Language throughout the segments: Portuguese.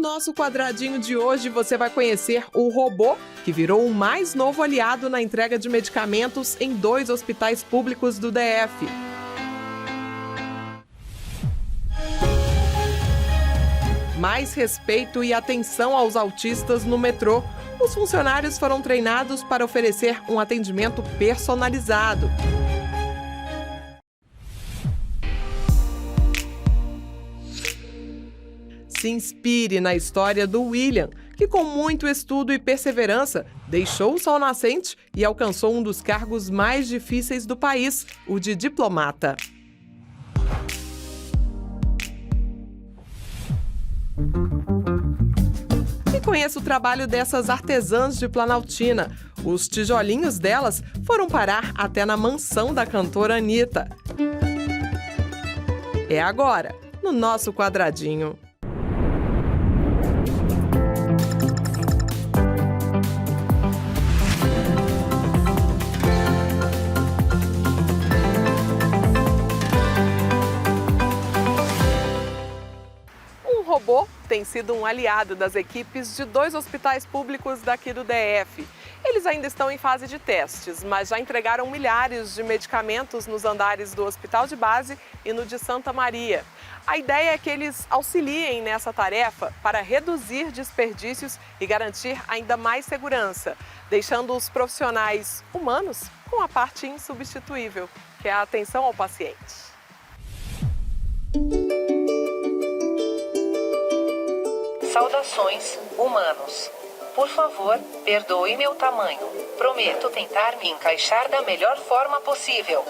nosso quadradinho de hoje você vai conhecer o robô que virou o mais novo aliado na entrega de medicamentos em 2 hospitais públicos do DF. Mais respeito e atenção aos autistas no metrô. Os funcionários foram treinados para oferecer um atendimento personalizado. Se inspire na história do William, que com muito estudo e perseverança deixou o sol nascente e alcançou um dos cargos mais difíceis do país, o de diplomata. E conheça o trabalho dessas artesãs de Planaltina. Os tijolinhos delas foram parar até na mansão da cantora Anitta. É agora, no nosso quadradinho. O robô tem sido um aliado das equipes de 2 hospitais públicos daqui do DF. Eles ainda estão em fase de testes, mas já entregaram milhares de medicamentos nos andares do Hospital de Base e no de Santa Maria. A ideia é que eles auxiliem nessa tarefa para reduzir desperdícios e garantir ainda mais segurança, deixando os profissionais humanos com a parte insubstituível, que é a atenção ao paciente. Saudações, humanos. Por favor, perdoe meu tamanho. Prometo tentar me encaixar da melhor forma possível.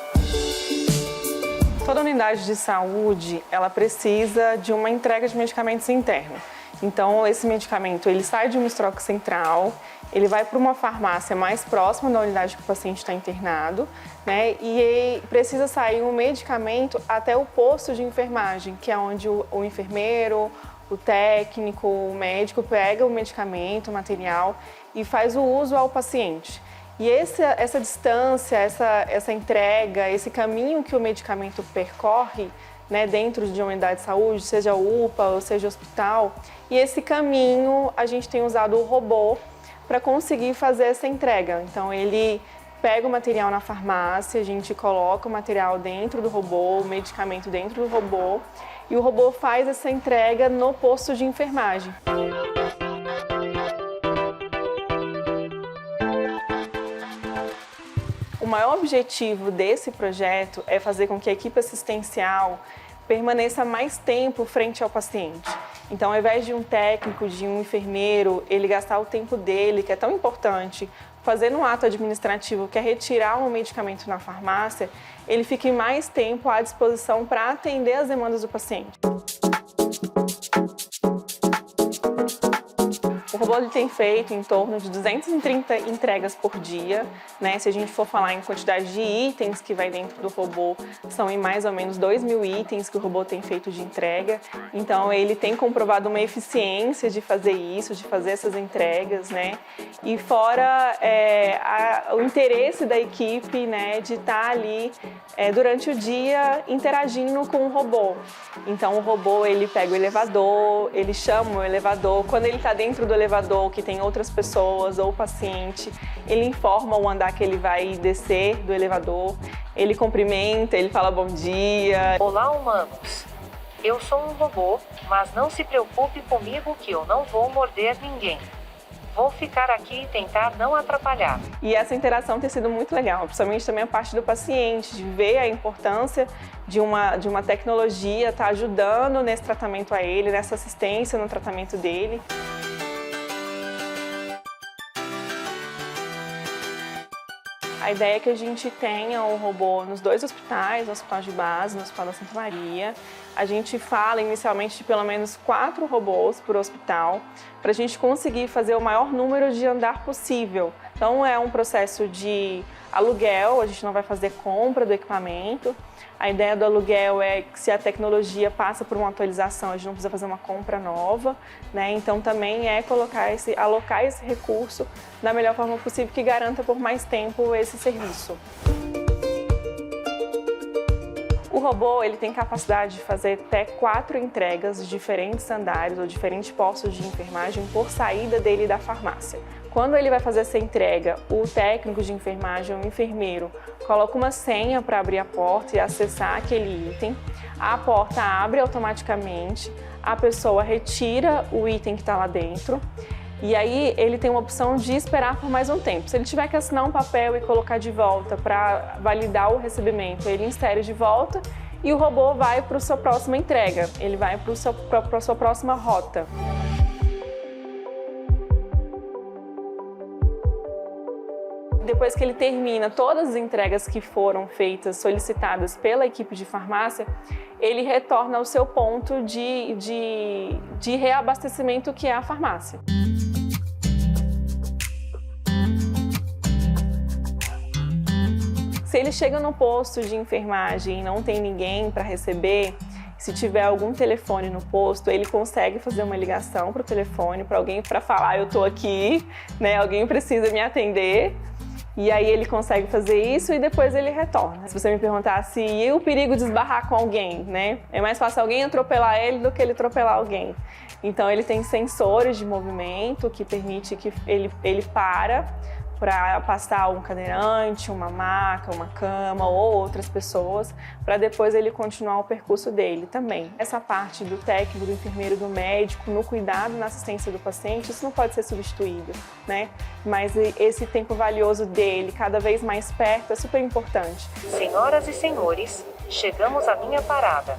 Toda unidade de saúde, ela precisa de uma entrega de medicamentos interna. Então, esse medicamento, ele sai de um estoque central, ele vai para uma farmácia mais próxima da unidade que o paciente está internado, né? E precisa sair um medicamento até o posto de enfermagem, que é onde o enfermeiro, o técnico, o médico pega o medicamento, o material e faz o uso ao paciente. E essa distância, essa entrega, esse caminho que o medicamento percorre, né, dentro de uma unidade de saúde, seja UPA ou seja hospital, e esse caminho a gente tem usado o robô para conseguir fazer essa entrega. Então ele pega o material na farmácia, a gente coloca o material dentro do robô, o medicamento dentro do robô, e o robô faz essa entrega no posto de enfermagem. O maior objetivo desse projeto é fazer com que a equipe assistencial permaneça mais tempo frente ao paciente. Então, ao invés de um técnico, de um enfermeiro, ele gastar o tempo dele, que é tão importante, fazendo um ato administrativo, que é retirar um medicamento na farmácia, ele fique mais tempo à disposição para atender as demandas do paciente. O robô ele tem feito em torno de 230 entregas por dia, né? Se a gente for falar em quantidade de itens que vai dentro do robô, são em mais ou menos 2.000 itens que o robô tem feito de entrega. Então ele tem comprovado uma eficiência de fazer isso, de fazer essas entregas, né? E fora o interesse da equipe, né, de estar ali durante o dia interagindo com o robô. Então o robô ele pega o elevador, ele chama o elevador, quando ele está dentro do elevador que tem outras pessoas ou o paciente, ele informa o andar que ele vai descer do elevador, ele cumprimenta, ele fala bom dia. Olá, humanos. Eu sou um robô, mas não se preocupe comigo que eu não vou morder ninguém. Vou ficar aqui e tentar não atrapalhar. E essa interação tem sido muito legal, principalmente também a parte do paciente, de ver a importância de uma tecnologia estar ajudando nesse tratamento a ele, nessa assistência no tratamento dele. A ideia é que a gente tenha um robô nos 2 hospitais, no Hospital de Base, no Hospital da Santa Maria. A gente fala inicialmente de pelo menos 4 robôs por hospital, para a gente conseguir fazer o maior número de andar possível. Então é um processo de aluguel, a gente não vai fazer compra do equipamento. A ideia do aluguel é que se a tecnologia passa por uma atualização, a gente não precisa fazer uma compra nova, né? Então também é alocar esse recurso da melhor forma possível que garanta por mais tempo esse serviço. O robô ele tem capacidade de fazer até 4 entregas de diferentes andares ou diferentes postos de enfermagem por saída dele da farmácia. Quando ele vai fazer essa entrega, o técnico de enfermagem, o enfermeiro, coloca uma senha para abrir a porta e acessar aquele item. A porta abre automaticamente, a pessoa retira o item que está lá dentro e aí ele tem uma opção de esperar por mais um tempo. Se ele tiver que assinar um papel e colocar de volta para validar o recebimento, ele insere de volta e o robô vai para a sua próxima entrega, ele vai para a sua próxima rota. Depois que ele termina todas as entregas que foram feitas, solicitadas pela equipe de farmácia, ele retorna ao seu ponto de reabastecimento, que é a farmácia. Se ele chega no posto de enfermagem e não tem ninguém para receber, se tiver algum telefone no posto, ele consegue fazer uma ligação para o telefone, para alguém para falar, eu estou aqui, né? Alguém precisa me atender. E aí ele consegue fazer isso e depois ele retorna. Se você me perguntar se e o perigo de esbarrar com alguém, né? É mais fácil alguém atropelar ele do que ele atropelar alguém. Então ele tem sensores de movimento que permite que ele para passar um cadeirante, uma maca, uma cama ou outras pessoas, para depois ele continuar o percurso dele também. Essa parte do técnico, do enfermeiro, do médico, no cuidado, na assistência do paciente, isso não pode ser substituído, né? Mas esse tempo valioso dele, cada vez mais perto, é super importante. Senhoras e senhores, chegamos à minha parada.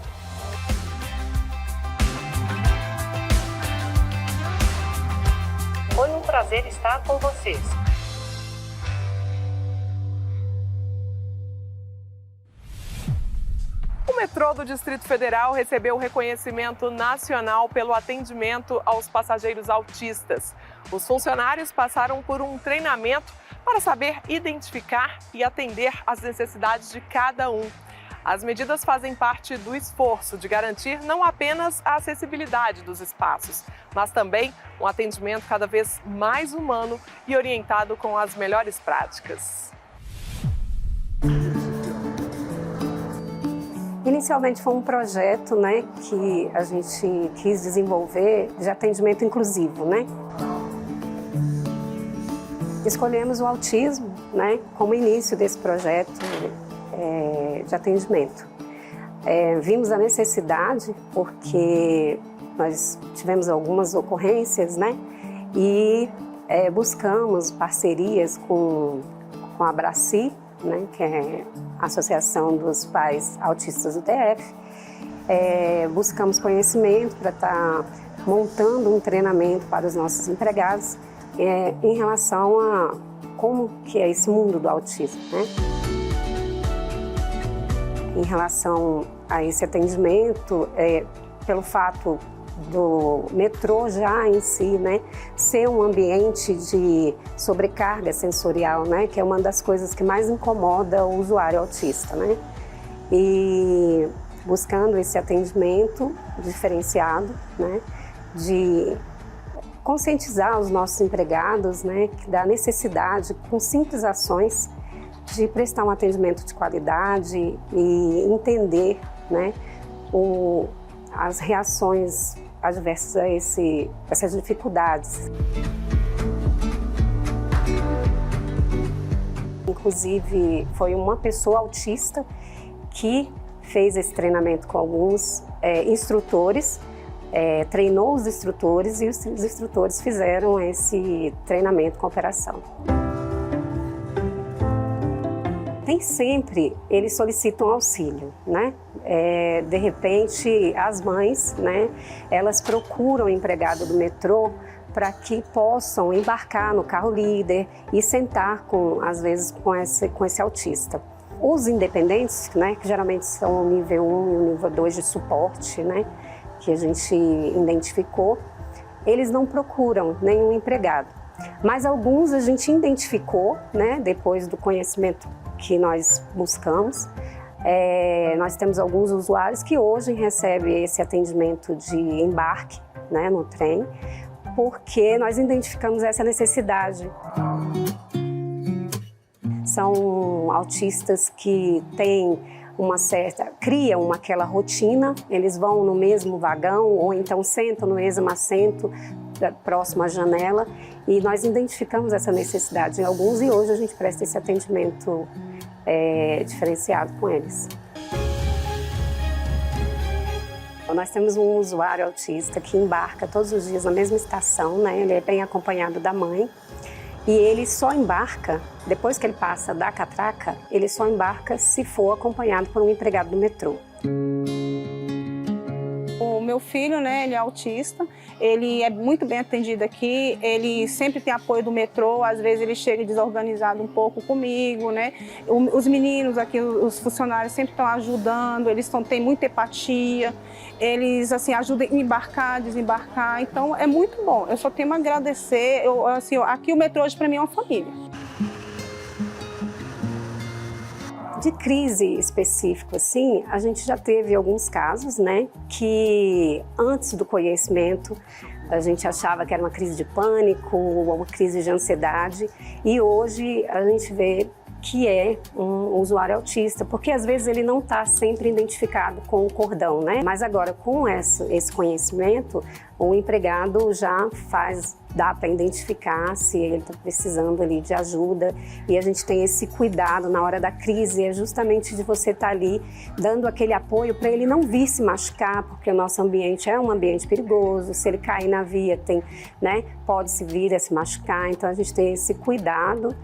Foi um prazer estar com vocês. O metrô do Distrito Federal recebeu reconhecimento nacional pelo atendimento aos passageiros autistas. Os funcionários passaram por um treinamento para saber identificar e atender às necessidades de cada um. As medidas fazem parte do esforço de garantir não apenas a acessibilidade dos espaços, mas também um atendimento cada vez mais humano e orientado com as melhores práticas. Inicialmente foi um projeto, né, que a gente quis desenvolver de atendimento inclusivo, né? Escolhemos o autismo, né, como início desse projeto de atendimento. Vimos a necessidade porque nós tivemos algumas ocorrências, né, e buscamos parcerias com a Abraci, né, que é a Associação dos Pais Autistas do DF. Buscamos conhecimento para estar montando um treinamento para os nossos empregados em relação a como que é esse mundo do autismo, né? Em relação a esse atendimento, pelo fato do metrô já em si, né, ser um ambiente de sobrecarga sensorial, né, que é uma das coisas que mais incomoda o usuário autista, né? E buscando esse atendimento diferenciado, né, de conscientizar os nossos empregados, né, da necessidade, com simples ações, de prestar um atendimento de qualidade e entender, né, as reações adversas a essas dificuldades. Inclusive, foi uma pessoa autista que fez esse treinamento com alguns instrutores, treinou os instrutores e os instrutores fizeram esse treinamento com a operação. Nem sempre eles solicitam auxílio, né? De repente, as mães, né, elas procuram o empregado do metrô para que possam embarcar no carro líder e sentar, às vezes, com esse autista. Os independentes, né, que geralmente são o nível 1 e o nível 2 de suporte, né, que a gente identificou, eles não procuram nenhum empregado. Mas alguns a gente identificou, né, depois do conhecimento que nós buscamos. Nós temos alguns usuários que hoje recebem esse atendimento de embarque, né, no trem, porque nós identificamos essa necessidade. São autistas que têm criam aquela rotina, eles vão no mesmo vagão ou então sentam no mesmo assento próximo à janela, e nós identificamos essa necessidade em alguns e hoje a gente presta esse atendimento diferenciado com eles. Nós temos um usuário autista que embarca todos os dias na mesma estação, né? Ele é bem acompanhado da mãe e ele só embarca, depois que ele passa da catraca, ele só embarca se for acompanhado por um empregado do metrô. O meu filho, né, ele é autista, ele é muito bem atendido aqui, ele sempre tem apoio do metrô, às vezes ele chega desorganizado um pouco comigo, né? Os meninos aqui, os funcionários sempre estão ajudando, eles têm muita empatia, eles assim, ajudam a embarcar, desembarcar, então é muito bom. Eu só tenho a agradecer, aqui o metrô hoje para mim é uma família. De crise específico, assim, a gente já teve alguns casos, né, que antes do conhecimento a gente achava que era uma crise de pânico ou uma crise de ansiedade, e hoje a gente vê que é um usuário autista, porque às vezes ele não está sempre identificado com o cordão, né? Mas agora com esse conhecimento, o empregado já dá para identificar se ele está precisando ali de ajuda, e a gente tem esse cuidado na hora da crise, é justamente de você estar ali dando aquele apoio para ele não vir se machucar, porque o nosso ambiente é um ambiente perigoso, se ele cair na via pode se vir a se machucar, então a gente tem esse cuidado.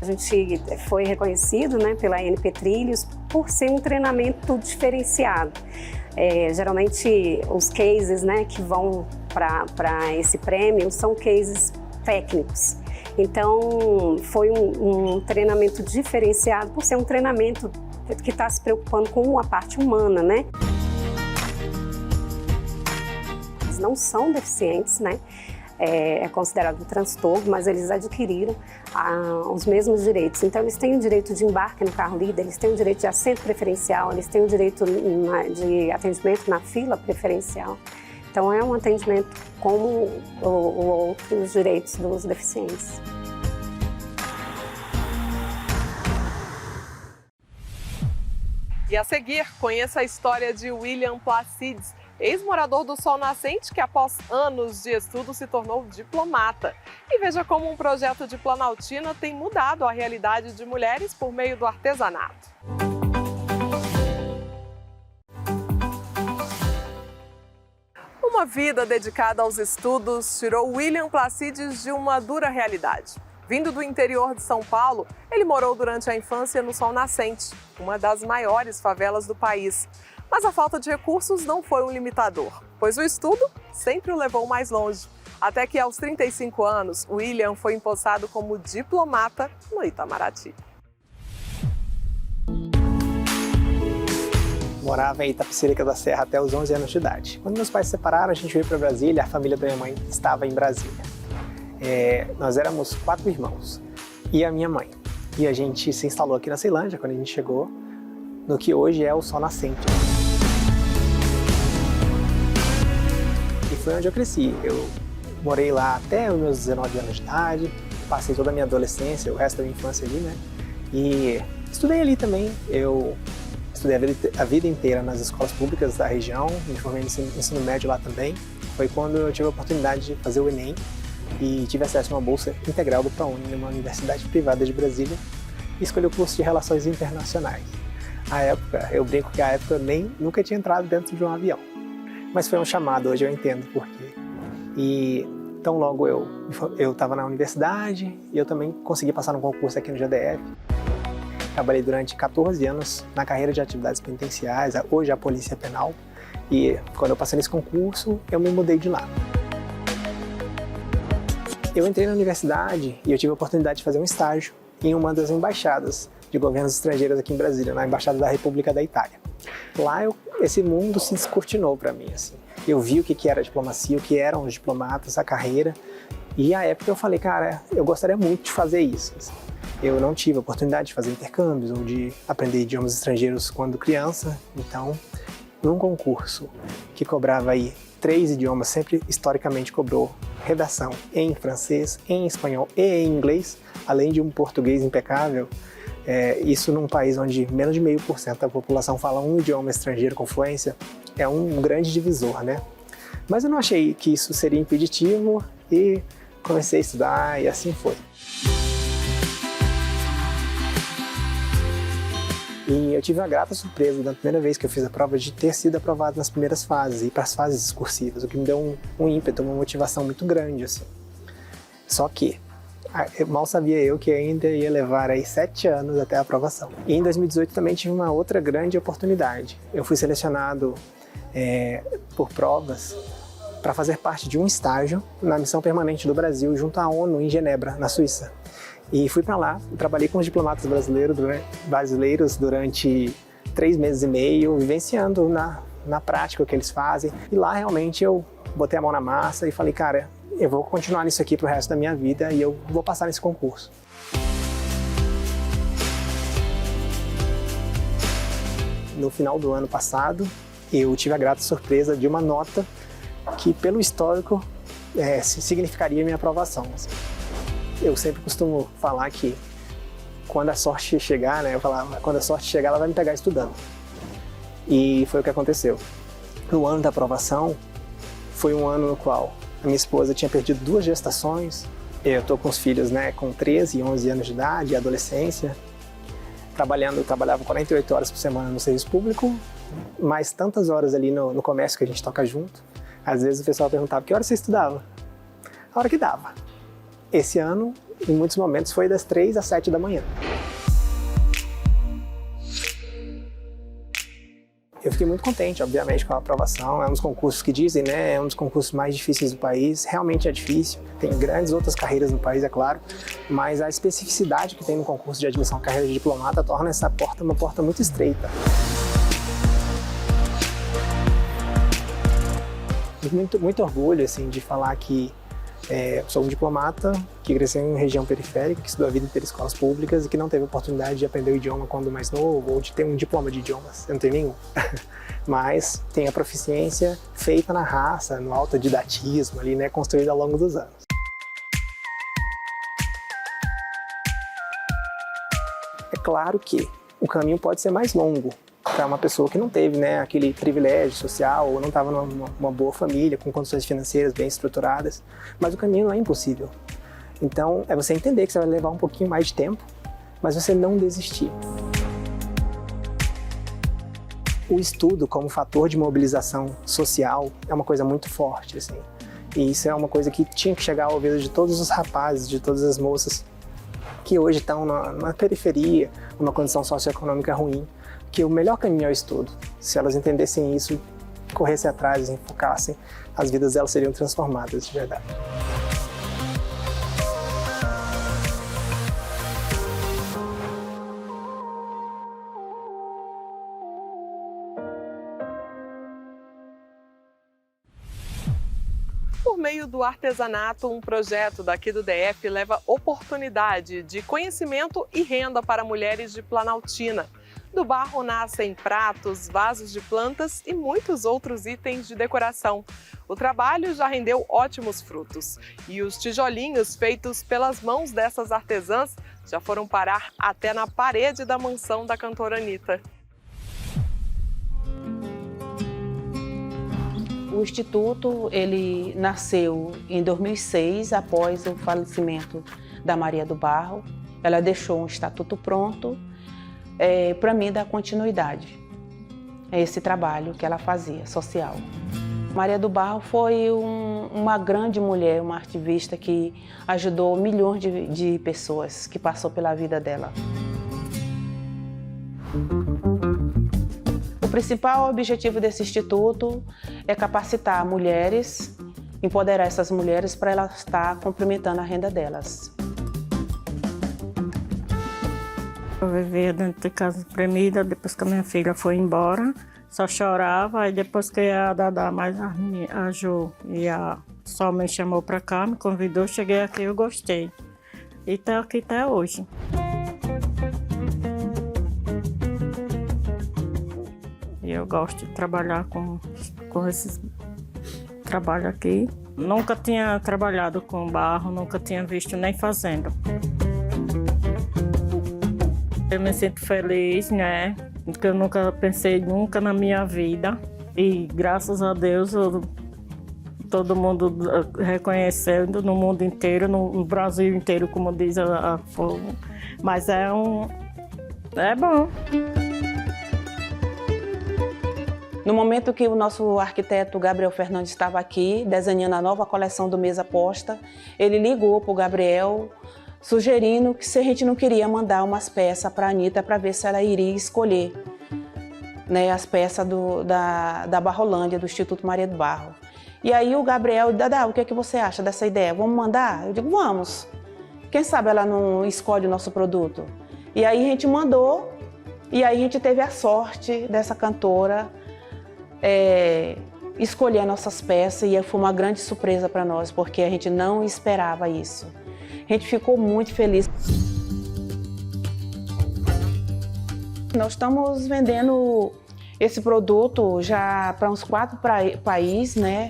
A gente foi reconhecido, né, pela ANP Trilhos por ser um treinamento diferenciado. Geralmente os cases, né, que vão para esse prêmio são cases técnicos. Então foi um treinamento diferenciado por ser um treinamento que está se preocupando com a parte humana, né? Eles não são deficientes, né? É considerado um transtorno, mas eles adquiriram os mesmos direitos. Então, eles têm o direito de embarque no carro líder, eles têm o direito de assento preferencial, eles têm o direito de atendimento na fila preferencial. Então, é um atendimento como outros direitos dos deficientes. E a seguir, conheça a história de William Placides, ex-morador do Sol Nascente, que após anos de estudo se tornou diplomata. E veja como um projeto de Planaltina tem mudado a realidade de mulheres por meio do artesanato. Uma vida dedicada aos estudos tirou William Placides de uma dura realidade. Vindo do interior de São Paulo, ele morou durante a infância no Sol Nascente, uma das maiores favelas do país. Mas a falta de recursos não foi um limitador, pois o estudo sempre o levou mais longe. Até que aos 35 anos, William foi empossado como diplomata no Itamaraty. Morava em Itapecerica da Serra até os 11 anos de idade. Quando meus pais se separaram, a gente veio para Brasília, a família da minha mãe estava em Brasília. Nós éramos 4 irmãos e a minha mãe. E a gente se instalou aqui na Ceilândia, quando a gente chegou, no que hoje é o Sol Nascente. E foi onde eu cresci. Eu morei lá até os meus 19 anos de idade, passei toda a minha adolescência, o resto da minha infância ali, né? E estudei ali também. Eu estudei a vida inteira nas escolas públicas da região, me formei no ensino médio lá também. Foi quando eu tive a oportunidade de fazer o Enem e tive acesso a uma bolsa integral do ProUni, numa universidade privada de Brasília, e escolhi o curso de Relações Internacionais. Eu brinco que à época eu nunca tinha entrado dentro de um avião, mas foi um chamado, hoje eu entendo por quê. E então logo eu estava na universidade e eu também consegui passar no concurso aqui no GDF. Trabalhei durante 14 anos na carreira de atividades penitenciárias, hoje a Polícia Penal, e quando eu passei nesse concurso, eu me mudei de lá. Eu entrei na universidade e eu tive a oportunidade de fazer um estágio em uma das embaixadas de governos estrangeiros aqui em Brasília, na Embaixada da República da Itália. Lá esse mundo se descortinou para mim, assim. Eu vi o que era a diplomacia, o que eram os diplomatas, a carreira, e à época eu falei, cara, eu gostaria muito de fazer isso. Assim. Eu não tive a oportunidade de fazer intercâmbios ou de aprender idiomas estrangeiros quando criança, então, num concurso que cobrava aí 3 idiomas, sempre historicamente cobrou redação em francês, em espanhol e em inglês, além de um português impecável, Isso num país onde menos de 0,5% da população fala um idioma estrangeiro com fluência, é um grande divisor, né? Mas eu não achei que isso seria impeditivo e comecei a estudar e assim foi. E eu tive uma grata surpresa na primeira vez que eu fiz a prova de ter sido aprovado nas primeiras fases e para as fases discursivas, o que me deu um ímpeto, uma motivação muito grande, assim. Só que mal sabia eu que ainda ia levar aí 7 anos até a aprovação. E em 2018 também tive uma outra grande oportunidade. Eu fui selecionado por provas para fazer parte de um estágio na missão permanente do Brasil junto à ONU em Genebra, na Suíça. E fui para lá, trabalhei com os diplomatas brasileiros durante 3 meses e meio, vivenciando na prática o que eles fazem. E lá realmente eu botei a mão na massa e falei, cara, eu vou continuar nisso aqui pro resto da minha vida e eu vou passar nesse concurso. No final do ano passado, eu tive a grata surpresa de uma nota que, pelo histórico, significaria minha aprovação. Eu sempre costumo falar que quando a sorte chegar, né? Eu falava, quando a sorte chegar, ela vai me pegar estudando. E foi o que aconteceu. No ano da aprovação, foi um ano no qual a minha esposa tinha perdido 2 gestações. Eu tô com os filhos, né, com 13 e 11 anos de idade, adolescência. Eu trabalhava 48 horas por semana no serviço público, mais tantas horas ali no comércio que a gente toca junto. Às vezes o pessoal perguntava, que hora você estudava? A hora que dava. Esse ano, em muitos momentos, foi das 3 às 7 da manhã. Eu fiquei muito contente, obviamente, com a aprovação. É um dos concursos que dizem, né? É um dos concursos mais difíceis do país. Realmente é difícil. Tem grandes outras carreiras no país, é claro. Mas a especificidade que tem no concurso de admissão à carreira de diplomata torna essa porta uma porta muito estreita. Muito orgulho, assim, de falar que sou um diplomata que cresceu em região periférica, que estudou a vida inteira em escolas públicas e que não teve oportunidade de aprender o idioma quando mais novo ou de ter um diploma de idiomas. Eu não tenho nenhum. Mas tem a proficiência feita na raça, no autodidatismo ali, né, construída ao longo dos anos. É claro que o caminho pode ser mais longo para uma pessoa que não teve, né, aquele privilégio social ou não estava numa boa família, com condições financeiras bem estruturadas, mas o caminho não é impossível. Então, é você entender que você vai levar um pouquinho mais de tempo, mas você não desistir. O estudo como fator de mobilização social é uma coisa muito forte, assim. E isso é uma coisa que tinha que chegar ao ouvido de todos os rapazes, de todas as moças que hoje estão na periferia, numa condição socioeconômica ruim, que o melhor caminho é o estudo. Se elas entendessem isso, corressem atrás e focassem, as vidas delas seriam transformadas de verdade. Por meio do artesanato, um projeto daqui do DF leva oportunidade de conhecimento e renda para mulheres de Planaltina. Do barro nascem pratos, vasos de plantas e muitos outros itens de decoração. O trabalho já rendeu ótimos frutos e os tijolinhos feitos pelas mãos dessas artesãs já foram parar até na parede da mansão da cantora Anitta. O Instituto ele nasceu em 2006, após o falecimento da Maria do Barro. Ela deixou um estatuto pronto para mim dar continuidade a esse trabalho que ela fazia, social. Maria do Barro foi uma grande mulher, uma ativista que ajudou milhões de pessoas que passou pela vida dela. O principal objetivo desse instituto é capacitar mulheres, empoderar essas mulheres para elas estar complementando a renda delas. Eu vivia dentro de casa espremida, depois que a minha filha foi embora, só chorava, aí depois que a Dadá, mais a Ju e a Sol me chamou para cá, me convidou, cheguei aqui, eu gostei. E estou aqui até hoje. E eu gosto de trabalhar com esse trabalho aqui. Nunca tinha trabalhado com barro, nunca tinha visto nem fazendo. Eu me sinto feliz, né? Porque eu nunca pensei na minha vida. E graças a Deus todo mundo reconhecendo no mundo inteiro, no Brasil inteiro, como diz a povo. Mas é bom. No momento que o nosso arquiteto Gabriel Fernandes estava aqui, desenhando a nova coleção do Mesa Posta, ele ligou para o Gabriel, sugerindo que se a gente não queria mandar umas peças para a Anitta para ver se ela iria escolher, né, as peças da Barrolândia, do Instituto Maria do Barro. E aí o Gabriel, Dada, o que é que você acha dessa ideia? Vamos mandar? Eu digo, vamos. Quem sabe ela não escolhe o nosso produto? E aí a gente mandou, e aí a gente teve a sorte dessa cantora escolher as nossas peças, e foi uma grande surpresa para nós, porque a gente não esperava isso. A gente ficou muito feliz. Nós estamos vendendo esse produto já para uns 4 países, né?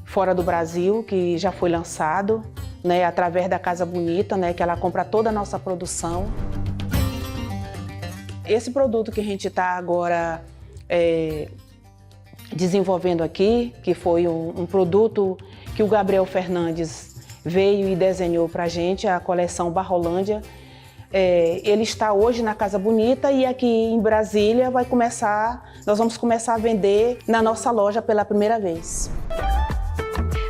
Fora do Brasil, que já foi lançado, né? Através da Casa Bonita, né? Que ela compra toda a nossa produção. Esse produto que a gente está agora desenvolvendo aqui, que foi um produto que o Gabriel Fernandes veio e desenhou para a gente, a coleção Barrolândia. Ele está hoje na Casa Bonita e aqui em Brasília nós vamos começar a vender na nossa loja pela primeira vez.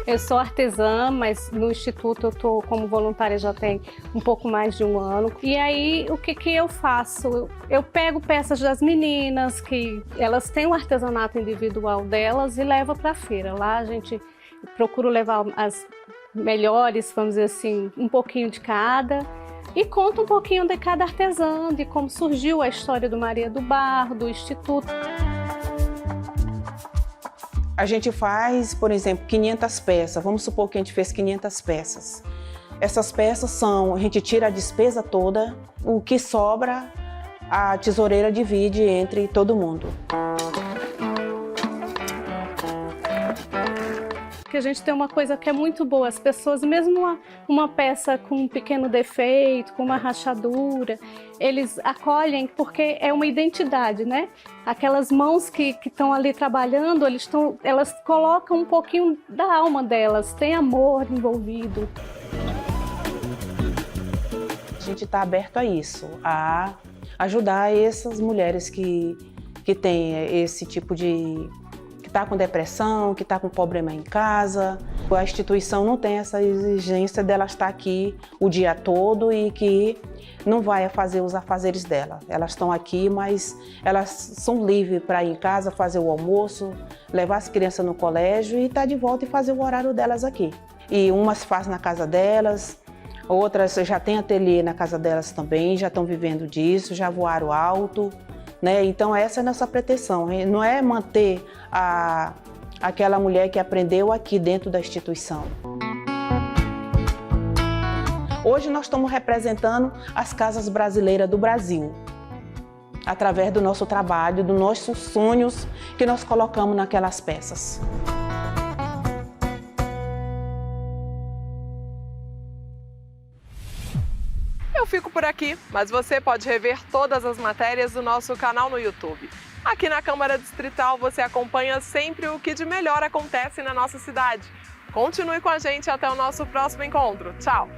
Eu sou artesã, mas no Instituto eu estou como voluntária já tem um pouco mais de 1 ano. E aí, o que eu faço? Eu pego peças das meninas, que elas têm um artesanato individual delas, e levo para a feira. Lá a gente procura levar as melhores, vamos dizer assim, um pouquinho de cada. E conta um pouquinho de cada artesã, de como surgiu a história do Maria do Barro, do Instituto. A gente faz, por exemplo, 500 peças. Vamos supor que a gente fez 500 peças. Essas peças a gente tira a despesa toda, o que sobra, a tesoureira divide entre todo mundo. Porque a gente tem uma coisa que é muito boa, as pessoas, mesmo uma peça com um pequeno defeito, com uma rachadura, eles acolhem porque é uma identidade, né? Aquelas mãos que estão ali trabalhando, elas colocam um pouquinho da alma delas, tem amor envolvido. A gente está aberto a isso, a ajudar essas mulheres que têm esse tipo de... que está com depressão, que está com problema em casa. A instituição não tem essa exigência dela estar aqui o dia todo e que não vai fazer os afazeres dela. Elas estão aqui, mas elas são livres para ir em casa, fazer o almoço, levar as crianças no colégio e estar de volta e fazer o horário delas aqui. E umas fazem na casa delas, outras já têm ateliê na casa delas também, já estão vivendo disso, já voaram alto. Né? Então essa é a nossa pretensão, não é manter aquela mulher que aprendeu aqui dentro da instituição. Hoje nós estamos representando as casas brasileiras do Brasil, através do nosso trabalho, dos nossos sonhos que nós colocamos naquelas peças. Eu fico por aqui, mas você pode rever todas as matérias do nosso canal no YouTube. Aqui na Câmara Distrital você acompanha sempre o que de melhor acontece na nossa cidade. Continue com a gente até o nosso próximo encontro. Tchau!